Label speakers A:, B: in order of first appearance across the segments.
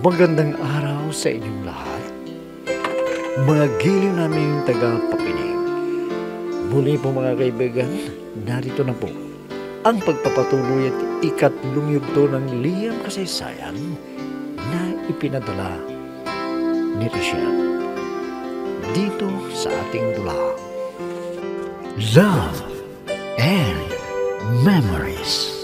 A: Magandang araw sa inyong lahat. Mga giliw naming taga-pakinig. Muli po mga kaibigan, narito na po ang pagpapatuloy at ikatlong yugto ng liham kasaysayan na ipinadala ni Richelle dito sa ating dulang. Love and Memories.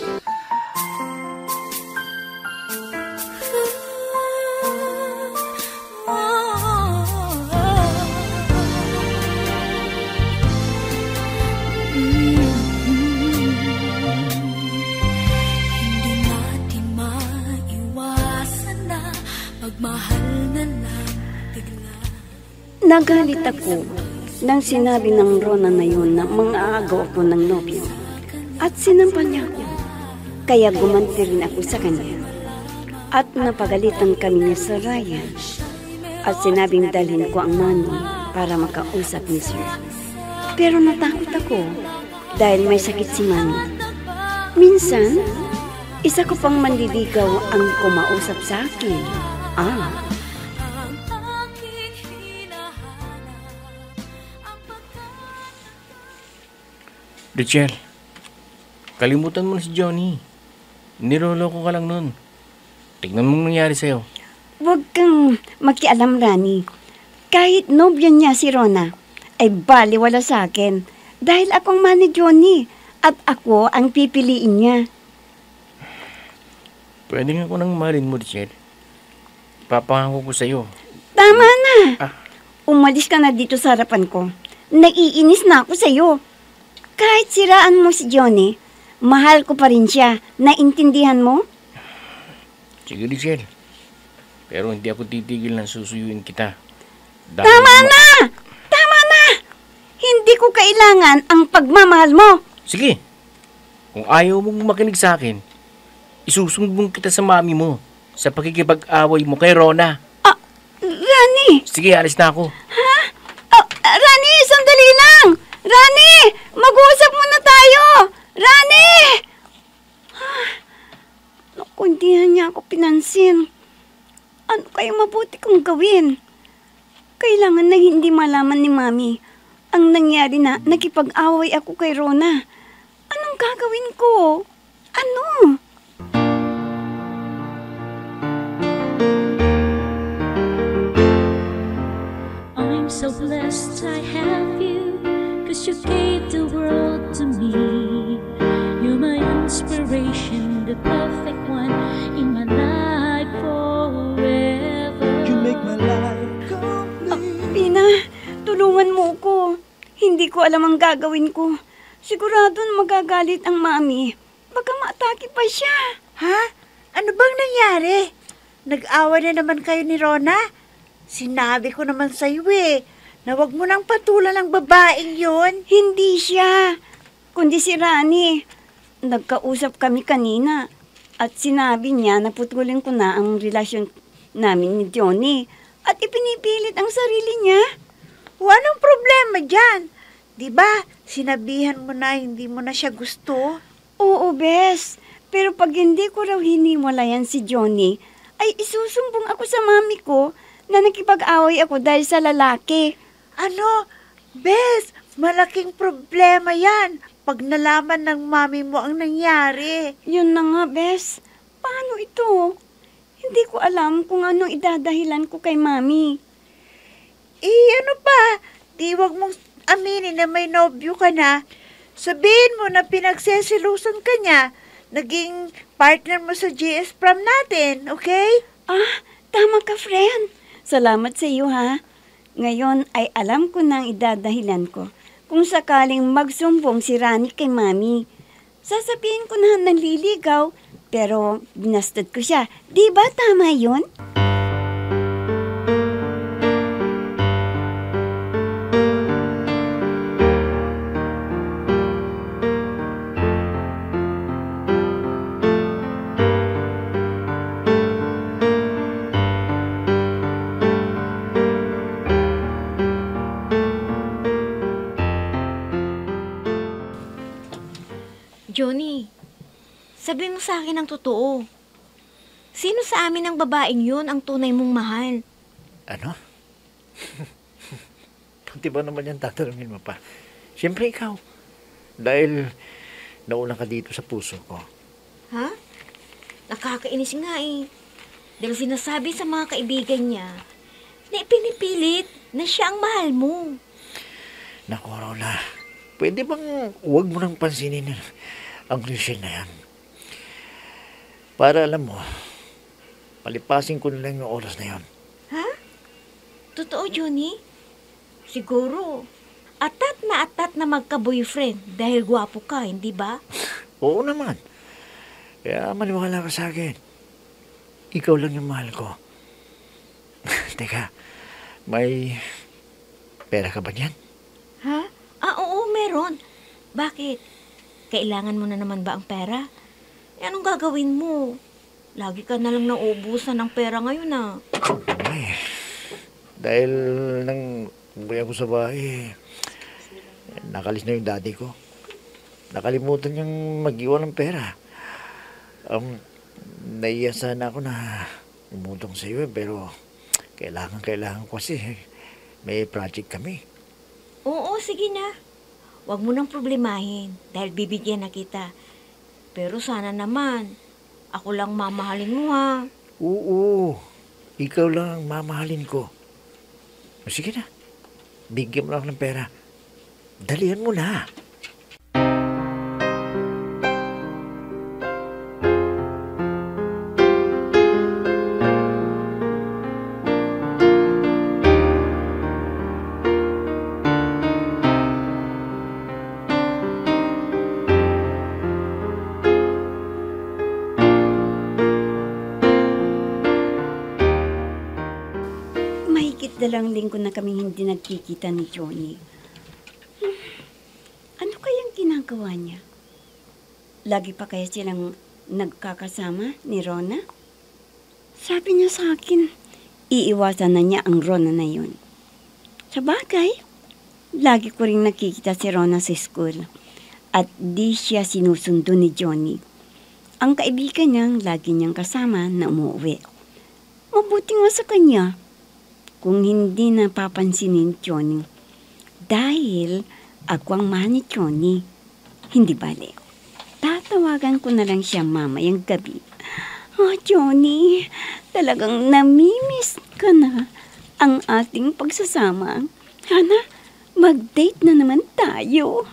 B: Nagalit ako nang sinabi ng Rona na yun na mang-aagaw ako ng nobyo at sinampal niya ako. Kaya gumanti rin ako sa kanya. At napagalitan kami niya sa Ryan at sinabing dalhin ko ang mami para makausap ni Sir. Pero natakot ako dahil may sakit si mami. Minsan, isa ko pang manliligaw ang kumausap sa akin.
C: Richelle, kalimutan mo na si Johnny. Nirolo ko ka lang nun. Tignan mong nangyari sa'yo.
B: Huwag kang makialam, Rani. Kahit nobyo niya si Rona, ay baliwala sa akin. Dahil akong man ni Johnny at ako ang pipiliin niya.
C: Pwede nga ko nang mahalin mo, Richelle. Papangako ko sa'yo.
B: Tama na! Umalis ka na dito sa harapan ko. Naiinis na ako sa'yo. Kahit siraan mo si Johnny, mahal ko pa rin siya. Naintindihan mo?
C: Sige, Richelle. Pero hindi ako titigil na susuyuin kita.
B: Tama na! Tama na! Hindi ko kailangan ang pagmamahal mo.
C: Sige. Kung ayaw mong makinig sa akin, isusumbong kita sa mami mo sa pakikipag-away mo kay Rona.
B: Rani!
C: Sige, alis na ako.
B: Ha? Rani, sandali lang! Rani! Mag-uusap muna tayo! Rani! Naku, hindi niya ako pinansin. Ano kaya mabuti kong gawin? Kailangan na hindi malaman ni Mami ang nangyari na nakipag-away ako kay Rona. Anong gagawin ko? Ano?
D: I'm so blessed I have you. 'Cause you gave the world to me. You're my inspiration, the perfect one in my life forever.
E: You make my life complete.
B: Pina, tulungan mo ko. Hindi ko alam ang gagawin ko. Sigurado na magagalit ang mami. Baka maatake pa siya.
F: Ha? Ano bang nangyari? Nag-away na naman kayo ni Rona? Sinabi ko naman sa'yo na wag mo nang patulan ng babaeng yun.
B: Hindi siya, kundi si Rani. Nagkausap kami kanina at sinabi niya na putulin ko na ang relasyon namin ni Johnny at ipinipilit ang sarili niya.
F: Anong problema dyan? Diba, sinabihan mo na hindi mo na siya gusto?
B: Oo, Bes. Pero pag hindi ko raw hiniwalayan si Johnny, ay isusumbong ako sa mami ko na nakipag-away ako dahil sa lalaki.
F: Ano? Bes, malaking problema yan pag nalaman ng mami mo ang nangyari.
B: Yun na nga, Bes. Paano ito? Hindi ko alam kung ano idadahilan ko kay mami.
F: Ano pa? Di wag mong aminin na may nobyo ka na. Sabihin mo na pinagsesilusan ka niya. Naging partner mo sa GS prom natin, okay?
B: Tama ka, friend. Salamat sa iyo, ha? Ngayon ay alam ko na ang idadahilan ko. Kung sakaling magsumbong si Rani kay Mami, sasabihin ko na nanliligaw, pero binastad ko siya. Di ba tama yun?
G: Johnny, sabi mo sa akin ang totoo. Sino sa amin ang babaeng yun ang tunay mong mahal?
A: Ano? Pati ba naman yan tatanungin mo pa? Siyempre ikaw. Dahil nauna ka dito sa puso ko.
G: Ha? Nakakainis nga eh. Dahil sinasabi sa mga kaibigan niya na ipinipilit na siya ang mahal mo.
A: Naku, Rona. Pwede bang huwag mo nang pansinin ang Rachel na yan? Para alam mo, palipasin ko na lang yung oras na yon.
G: Ha? Totoo, Johnny? Siguro, atat na magka-boyfriend dahil gwapo ka, hindi ba?
A: Oo naman. Kaya maniwala ka sa akin. Ikaw lang yung mahal ko. Teka, may pera ka ba niyan?
G: Ha? Oo, meron. Bakit? Kailangan mo na naman ba ang pera? Anong gagawin mo? Lagi ka na lang nauubusan ng pera ngayon
A: Ay, dahil nang umuwi ako sa bahay, nakalis na yung daddy ko. Nakalimutan niyang mag-iwan ng pera. Naiya sana ako na umutong sa iyo pero kailangan ko kasi may project kami.
G: Oo, sige na. Huwag mo nang problemahin dahil bibigyan na kita. Pero sana naman, ako lang mamahalin mo ha.
A: Oo, ikaw lang ang mamahalin ko. Sige na, bigyan mo lang ng pera. Dalihan mo na.
B: Dalang linggo na kaming hindi nagkikita ni Johnny. Ano kayang ginagawa niya? Lagi pa kaya silang nagkakasama ni Rona? Sabi niya sa akin, iiwasan na niya ang Rona na yun. Sa bagay, lagi ko rin nakikita si Rona sa school at di siya sinusundo ni Johnny. Ang kaibigan niyang lagi niyang kasama na umuwi. Mabuti nga sa kanya kung hindi napapansinin Johnny. Dahil ako ang mahal ni Johnny, hindi bale. Tatawagan ko na lang siya mamayang gabi. Oh, Johnny, talagang namimiss ka na ang ating pagsasama. Sana mag-date na naman tayo.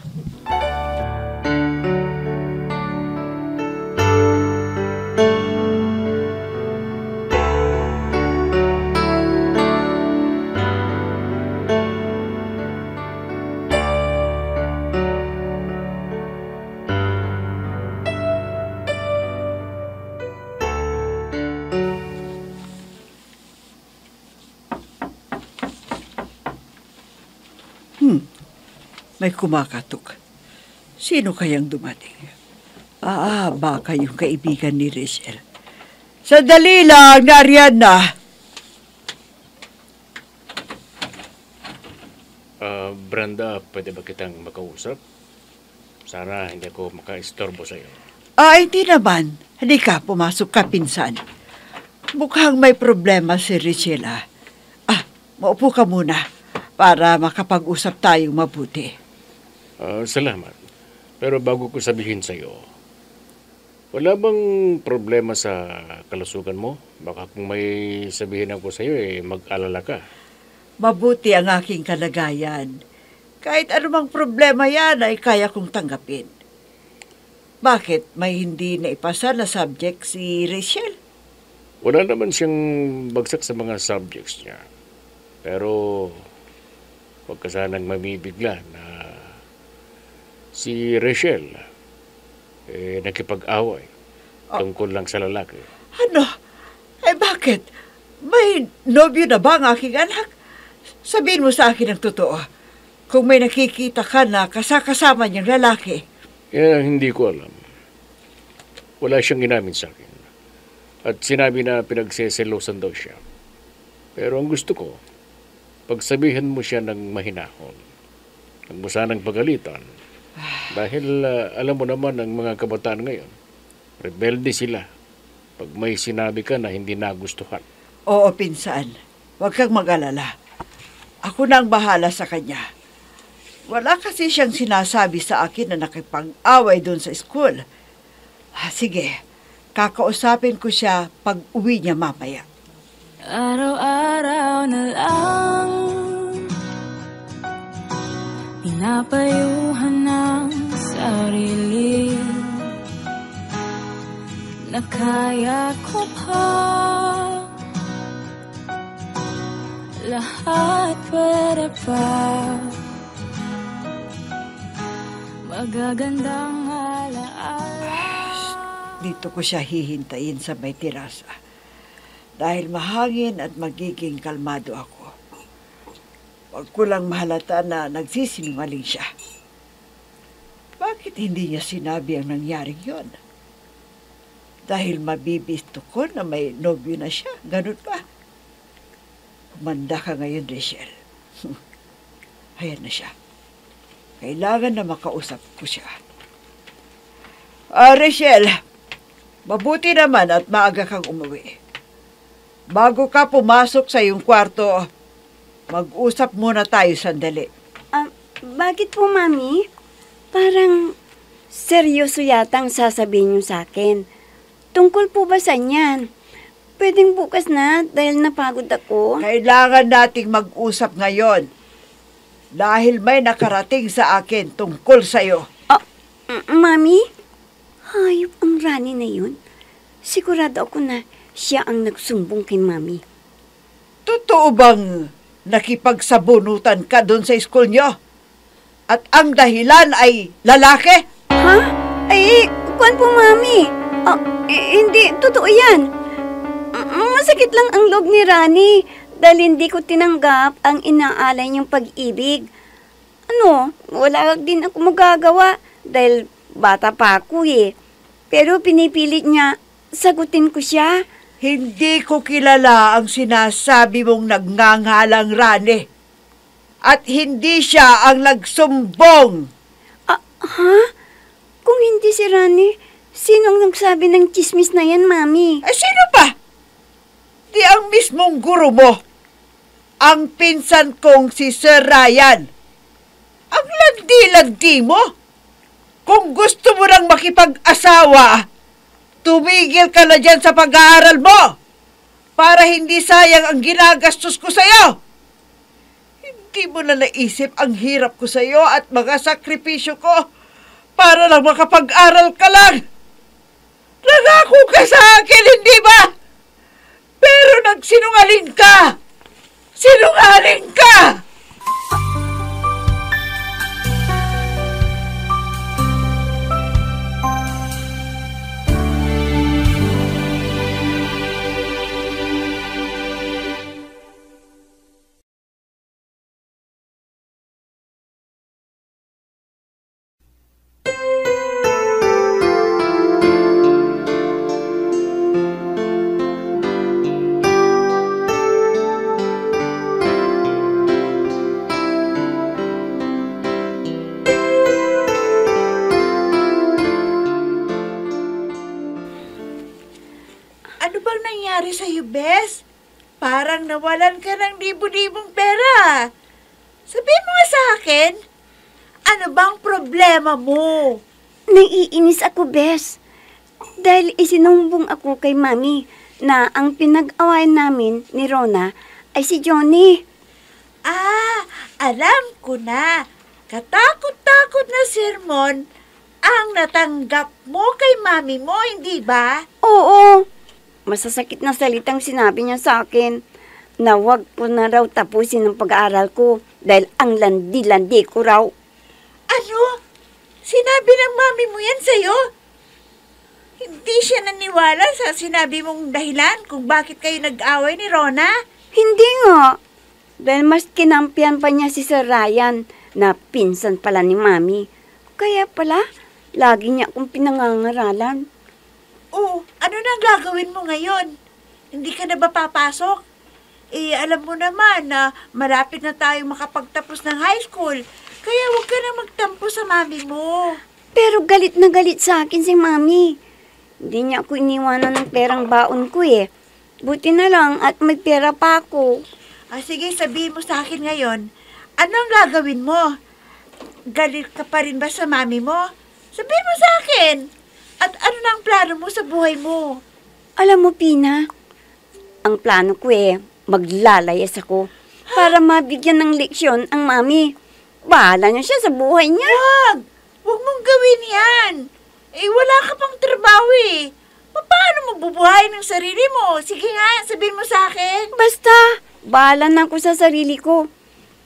E: May kumakatok. Sino kayang dumating? Baka yung kaibigan ni Rachel. Sandali lang, nariyan na.
C: Brenda, pwede ba kitang makausap? Sana hindi ako maka-istorbo sa'yo.
E: Hindi naman. Halika, pumasok ka, pinsan. Mukhang may problema si Rachel, maupo ka muna para makapag-usap tayong mabuti.
C: Salamat. Pero bago ko sabihin sa'yo, wala bang problema sa kalusugan mo? Baka kung may sabihin ako sa'yo, mag-alala ka.
E: Mabuti ang aking kalagayan. Kahit anumang problema yan ay kaya kong tanggapin. Bakit may hindi naipasa na subject si Rachel?
C: Wala naman siyang bagsak sa mga subjects niya. Pero huwag ka sanang mamibigla na si Rachel nakipag-away tungkol lang sa lalaki.
E: Ano? Bakit? May nobyo na ba ang aking anak? Sabihin mo sa akin ang totoo. Kung may nakikita ka na kasama niyang lalaki.
C: Hindi ko alam. Wala siyang inamin sa akin. At sinabi na pinagseselosan daw siya. Pero ang gusto ko, pagsabihan mo siya ng mahinahon. Huwag mo sanang pagalitan. Dahil alam mo naman ang mga kabataan ngayon, rebelde sila. pag may sinabi ka na hindi nagustuhan.
E: Oo, pinsan. Huwag kang mag-alala. Ako na ang bahala sa kanya. Wala kasi siyang sinasabi sa akin na nakipag-away doon sa school. Sige, kakausapin ko siya pag uwi niya mamaya.
H: Araw-araw na lang pinapayuhan ng sarili na kaya ko pa lahat, pwede pa magagandang alaala.
E: Dito ko siya hihintayin sa may tirasa. Dahil mahangin at magiging kalmado ako. Huwag ko lang mahalata na nagsisinungaling siya. Bakit hindi niya sinabi ang nangyaring yon? Dahil mabibisto ko na may nobyo na siya. Ganun ba? Umanda ka ngayon, Rachel. Ayan na siya. Kailangan na makausap ko siya. Rachel, mabuti naman at maaga kang umuwi. Bago ka pumasok sa iyong kwarto, mag-usap muna tayo sandali.
B: Bakit po, Mami? Parang seryoso yata ang sasabihin niyo sa akin. Tungkol po ba sa niyan? Pwedeng bukas na dahil napagod ako.
E: Kailangan nating mag-usap ngayon. Dahil may nakarating sa akin tungkol sa'yo.
B: Mami? Hayop ang Rani na yun. Sigurado ako na siya ang nagsumbong kay Mami.
E: Totoo bang nakipagsabunutan ka doon sa school nyo? At ang dahilan ay lalaki?
B: Ha? Ay, kuwan po, Mami. Hindi, totoo yan. Masakit lang ang loob ni Rani dahil hindi ko tinanggap ang inaalay niyang pag-ibig. Wala din ako magagawa dahil bata pa ako eh. Pero pinipilit niya, sagutin ko siya.
E: Hindi ko kilala ang sinasabi mong nagngangalang Rani. At hindi siya ang nagsumbong.
B: Ha? Kung hindi si Rani, sino ang nagsabi ng chismis na yan, Mami?
E: Sino pa? Di ang mismong guro mo. Ang pinsan kong si Sir Ryan. Ang lagdi-lagdi mo. Kung gusto mo nang makipag-asawa, tumigil ka na dyan sa pag-aaral mo para hindi sayang ang ginagastos ko sa'yo. Hindi mo na naisip ang hirap ko sa'yo at mga sakripisyo ko para lang makapag-aral ka lang. Nangako ka sa akin, hindi ba? Pero nagsinungaling ka! Sinungaling ka! Ano bang nangyari sa'yo, Bes? Parang nawalan ka ng libo-libong pera. Sabihin mo nga sa akin, ano bang problema mo?
B: Naiinis ako, Bes. Dahil isinumbong ako kay Mami na ang pinag-awayan namin ni Rona ay si Johnny.
F: Alam ko na. Katakot-takot na sermon ang natanggap mo kay Mami mo, hindi ba?
B: Oo. Masasakit na salitang sinabi niya sa akin na wag ko na raw tapusin ang pag-aaral ko dahil ang landi-landi ko raw.
F: Ano? Sinabi ng Mami mo yan sa'yo? Hindi siya naniwala sa sinabi mong dahilan kung bakit kayo nag-away ni Rona?
B: Hindi nga. Dahil mas kinampihan pa niya si Sir Ryan na pinsan pala ni Mami. Kaya pala, lagi niya akong pinangangaralan.
F: Ano na gagawin mo ngayon? Hindi ka na ba papasok? Alam mo naman na malapit na tayong makapagtapos ng high school. Kaya huwag ka na magtampo sa Mami mo.
B: Pero galit na galit sa akin si Mami. Hindi niya ako iniwanan ng perang baon ko eh. Buti na lang at may pera pa ako.
F: Sige, sabihin mo sa akin ngayon, anong gagawin mo? Galit ka pa rin ba sa mami mo? Sabihin mo sa akin. At ano na ang plano mo sa buhay mo?
B: Alam mo, Pina, ang plano ko maglalayas ako para mabigyan ng leksyon ang mami. Bahala niya siya sa buhay niya.
F: Huwag mong gawin yan. Wala ka pang trabaho eh. Paano mo bubuhayin ng sarili mo? Sige nga, sabihin mo sa akin.
B: Basta, bahala na ako sa sarili ko.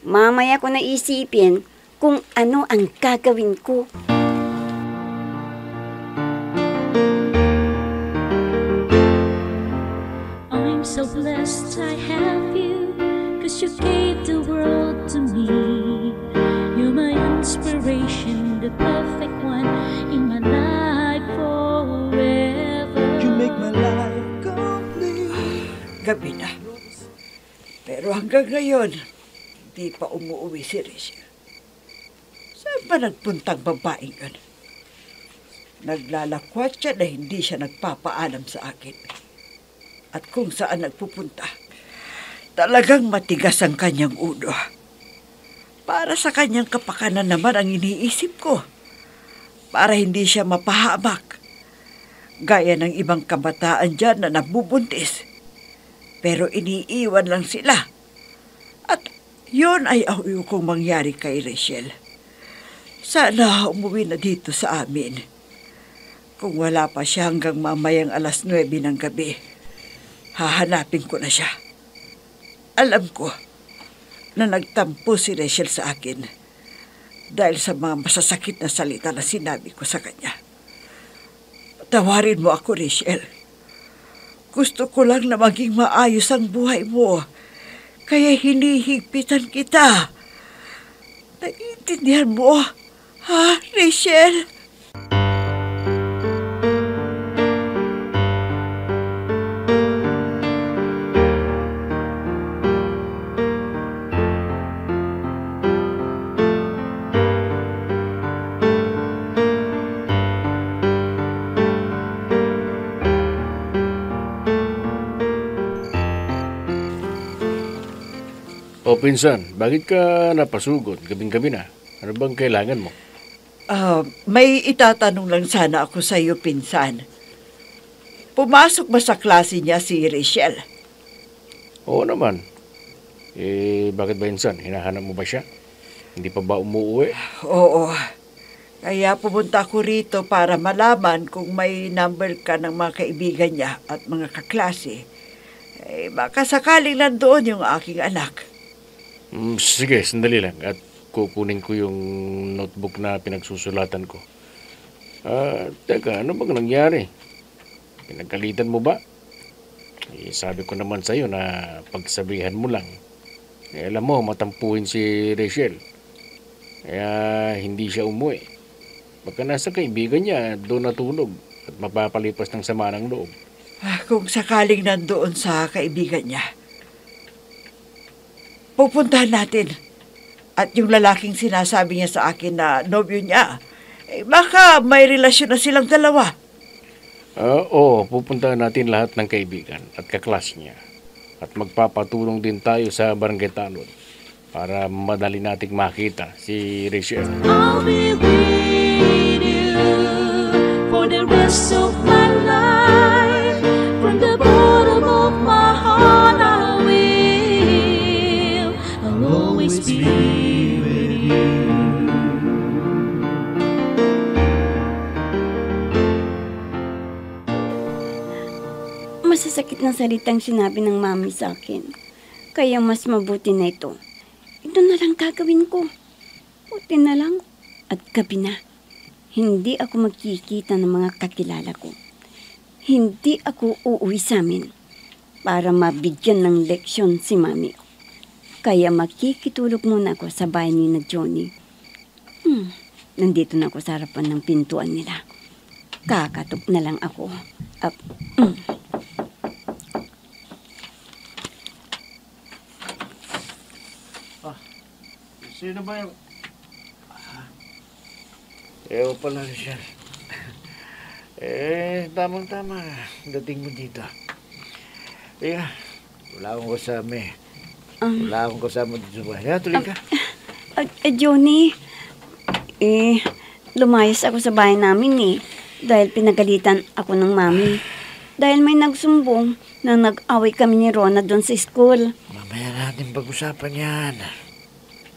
B: Mamaya ko naisipin kung ano ang gagawin ko.
D: I'm so blessed I have you, 'cause you gave the world to me. You're my inspiration, the perfect one in my life forever.
E: You make my life complete. Gabi na. Pero hanggang ngayon, di pa umuwi si Rachel. Saan ba nagpuntang babaeng yun? Naglalakwat siya na hindi siya nagpapaalam sa akin. At kung saan nagpupunta, talagang matigas ang kanyang ulo. Para sa kanyang kapakanan naman ang iniisip ko. Para hindi siya mapahamak. Gaya ng ibang kabataan dyan na nabubuntis. Pero iniiwan lang sila. At yun ay ayokong mangyari kay Rachel. Sana umuwi na dito sa amin. Kung wala pa siya hanggang mamayang 9:00 ng gabi, hahanapin ko na siya. Alam ko na nagtampo si Rachel sa akin dahil sa mga masasakit na salita na sinabi ko sa kanya. Tawarin mo ako, Rachel. Gusto ko lang na maging maayos ang buhay mo, kaya hinihigpitan kita. Naiintindihan mo, ha, Rachel?
C: O pinsan, bakit ka napasugod? Gabing-gabi na. Ano bang kailangan mo?
E: May itatanong lang sana ako sa iyo, pinsan. Pumasok ba sa klase niya si Rachel?
C: Oo naman. Bakit ba pinsan? Hinahanap mo ba siya? Hindi pa ba umuwi?
E: Oo. Kaya pumunta ko rito para malaman kung may number ka ng mga kaibigan niya at mga kaklase. Baka sakaling nandoon yung aking anak.
C: Sige, sandali lang. At kukunin ko yung notebook na pinagsusulatan ko. Teka, ano bang nangyari? Pinagkalitan mo ba? Sabi ko naman sa'yo na pagsabihan mo lang. Alam mo, matampuhin si Rachel. Kaya hindi siya umuwi. Baka nasa kaibigan niya, doon natulog at mapapalipas ng sama ng loob.
E: Kung sakaling nandoon sa kaibigan niya, pupuntahan natin. At yung lalaking sinasabi niya sa akin na nobyo niya, baka may relasyon na silang dalawa.
C: Oo, pupuntahan natin lahat ng kaibigan at kaklas niya. At magpapatulong din tayo sa Barangay Tanod para madali nating makita si Rachel.
D: I'll be with you for the rest of my life. From the bottom of my heart I will. I'll always be with you.
B: Masasakit na salitang sinabi ng mami sa akin. Kaya mas mabuti na ito. Ito na lang gagawin ko. Buti na lang at gabi na. Hindi ako magkikita ng mga kakilala ko. Hindi ako uuwi sa amin para mabigyan ng leksyon si mami. Kaya makikitulog muna ako sa bahay ni na Johnny. Nandito na ako sa harapan ng pintuan nila. Kakatok na lang ako.
C: Sino ba yung... Ewan pala siya.
A: Tamang-tama. Dating mo dito. Wala akong kasama eh. Wala akong kasama dito sa bahay. Tuloy ka.
B: Johnny, lumayas ako sa bahay namin dahil pinagalitan ako ng mami. Dahil may nagsumbong na nag-away kami ni Rona doon sa school.
A: Mamaya natin pag-usapan yan.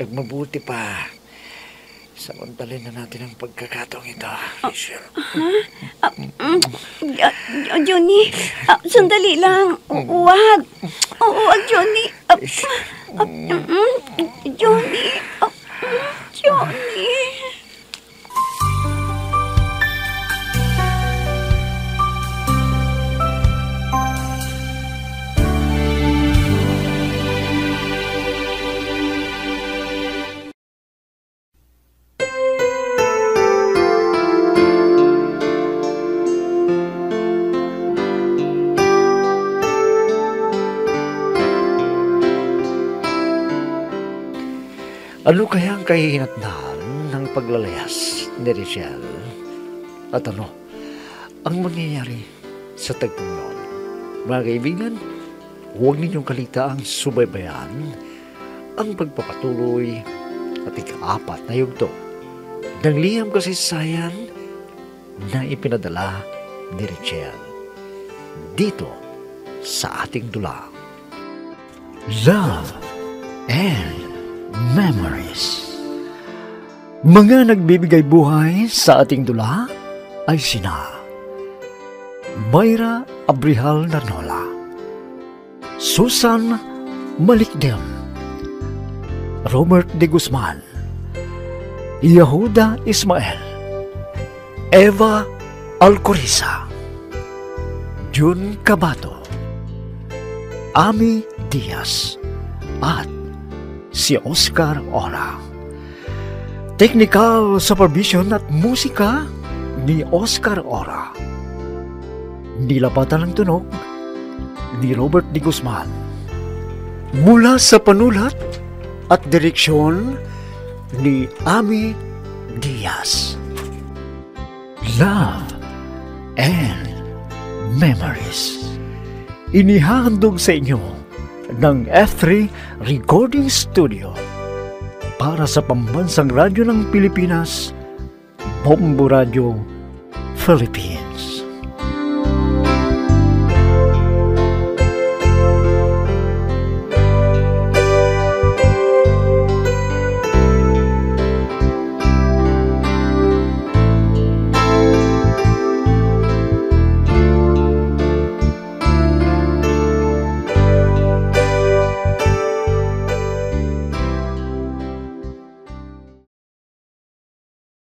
A: Mabuti pa. Samantalin na natin ang pagkakataong ito, Rachel.
B: Johnny, sandali lang. Huwag. Huwag, Johnny. Johnny. Johnny.
A: Ano kaya ang kahihinatnan ng paglalayas ni Rachel? At ano ang mangyayari sa tagpong noon? Mga kaibigan, huwag ninyong kalitaang subaybayan ang pagpapatuloy at ika-4 na yugto ng liham kasaysayan na ipinadala ni Rachel dito sa ating dula. Love and Memories. Mga nagbibigay buhay sa ating dula ay sina Mayra Abrihal Narnola, Susan Malikdem, Robert de Guzman, Yehuda Ismael, Eva Alcoriza, Jun Cabato, Ami Diaz, at si Oscar Ora. Technical supervision at musika ni Oscar Ora. Nilapatan ng tunog ni Robert de Guzman. Mula sa panulat at direksyon ni Ami Diaz. Love and Memories. Inihahandog sa inyo ng F3 Recording Studio para sa Pambansang Radyo ng Pilipinas, Bombo Radio, Philippines.